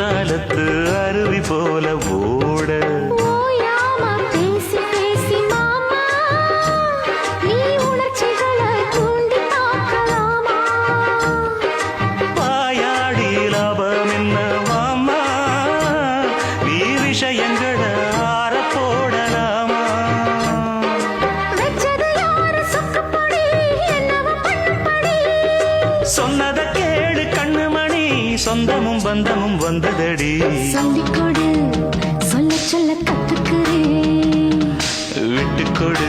குத்தாலத்து அருவி போல ஓட ஓயாம பேசி பேசி மாமா நீ உணர்ச்சிகளை தூண்டி பார்க்கலாமா வாயாடி லாபம் என்ன மாமா நீ விஷயங்களை ஆற போடலாமா வெச்சது யாரு சொக்கப்படி என்னவ பண்ணும்படி சொன்னத கேளு கண்ணுமணி சொந்தமும் பந்தமும் வந்ததடி சொல்லிக் கொடு சொல்ல சொல்ல கத்துக்கிறேன் விட்டுக்கொடு